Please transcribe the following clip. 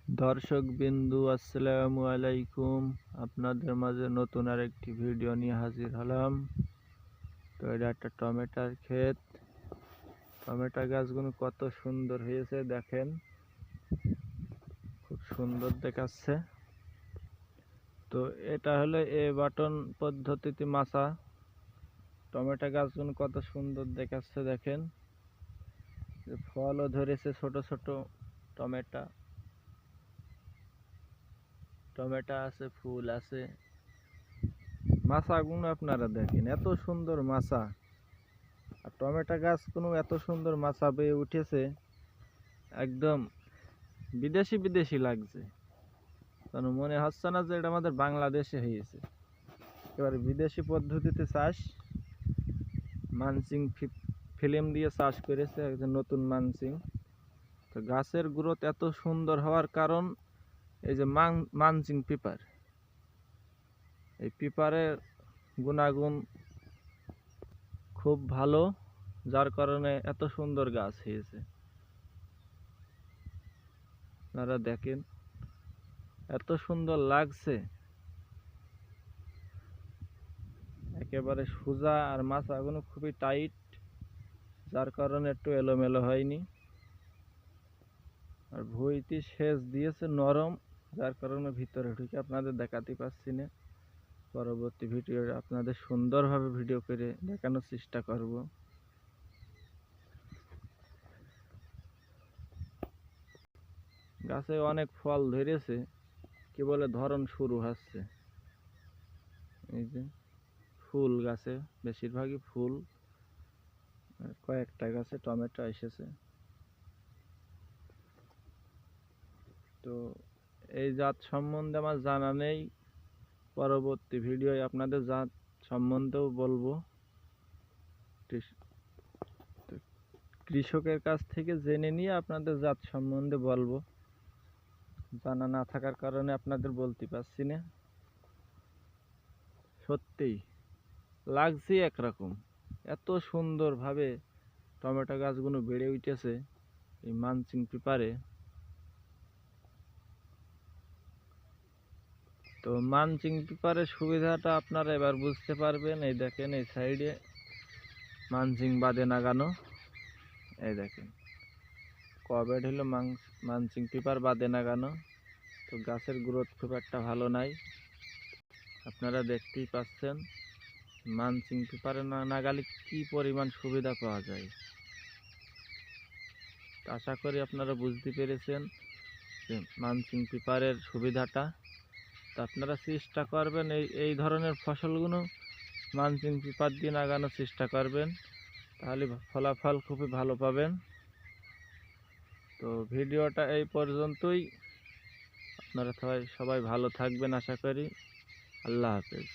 দর্শক বিন্দু আসসালামু আলাইকুম। আপনাদের মাঝে নতুন আরেকটি ভিডিও নিয়ে হাজির হলাম। তো এটা একটা টমেটোর ক্ষেত। টমেটো গাছগুলো কত সুন্দর হয়েছে দেখেন, খুব সুন্দর দেখাচ্ছে। তো এটা হলো এ বাটন পদ্ধতিতে মাছা। টমেটো গাছগুলো কত সুন্দর দেখাচ্ছে দেখেন, ফলও ধরেছে ছোট ছোট টমেটো। টমেটো আছে, ফুল আছে। মাছাগুলো আপনারা দেখেন, এত সুন্দর মাছা। আর টমেটো গাছ কোনো এত সুন্দর মাছা বেয়ে উঠেছে, একদম বিদেশি বিদেশি লাগছে। কারণ মনে হচ্ছে না যে এটা আমাদের বাংলাদেশে হয়েছে। এবারে বিদেশি পদ্ধতিতে চাষ, মানসিং ফিল্ম দিয়ে চাষ করেছে একজন নতুন মানসিং। তো গাছের গ্রোথ এত সুন্দর হওয়ার কারণ এই যে মানসিং পেপার। এই পেপারের গুণাগুণ খুব ভালো, যার কারণে এত সুন্দর গাছ হয়েছে। আপনারা দেখেন এত সুন্দর লাগছে, একেবারে সোজা। আর মাছাগুলো খুবই টাইট, যার কারণে একটু এলোমেলো হয়নি। আর ভুঁইটি সেচ দিয়েছে নরম, যার কারণে ভিতরে ঢুকে আপনাদের দেখাতে পাচ্ছি না। পরবর্তী ভিডিও আপনাদের সুন্দরভাবে ভিডিও করে দেখানোর চেষ্টা করব। গাছে অনেক ফল ধরেছে, কি বলে ধরন শুরু হচ্ছে। এই যে ফুল গাছে, বেশিরভাগই ফুল। কয়েকটা গাছে টমেটো এসেছে। তো এই জাত সম্বন্ধে আমার জানা নেই, পরবর্তী ভিডিওয় আপনাদের জাত সম্বন্ধেও বলবো। কৃষকের কাছ থেকে জেনে নিয়ে আপনাদের জাত সম্বন্ধে বলবো। জানা না থাকার কারণে আপনাদের বলতে পারছি না। সত্যিই লাগছে একরকম, এত সুন্দরভাবে টমেটো গাছগুলো বেড়ে উঠেছে এই মালচিং পেপারে। তো মালচিং পেপারের সুবিধাটা আপনারা এবার বুঝতে পারবেন। এই দেখেন, এই সাইডে মালচিং বাদে লাগানো। এই দেখেন কবেড হলো মালচিং পেপার বাদে লাগানো। তো গাছের গ্রোথ খুব একটা ভালো নাই, আপনারা দেখতেই পাচ্ছেন। মালচিং পেপারে না লাগালে কি পরিমাণ সুবিধা পাওয়া যায়। আশা করি আপনারা বুঝতে পেরেছেন যে মালচিং পেপারের সুবিধাটা। তো আপনারা চেষ্টা করবেন এই ধরনের ফসলগুলো মালচিং পেপার দিয়ে লাগানোর চেষ্টা করবেন, তাহলে ফলাফল খুবই ভালো পাবেন। তো ভিডিওটা এই পর্যন্তই। আপনারা সবাই ভালো থাকবেন আশা করি। আল্লাহ হাফেজ।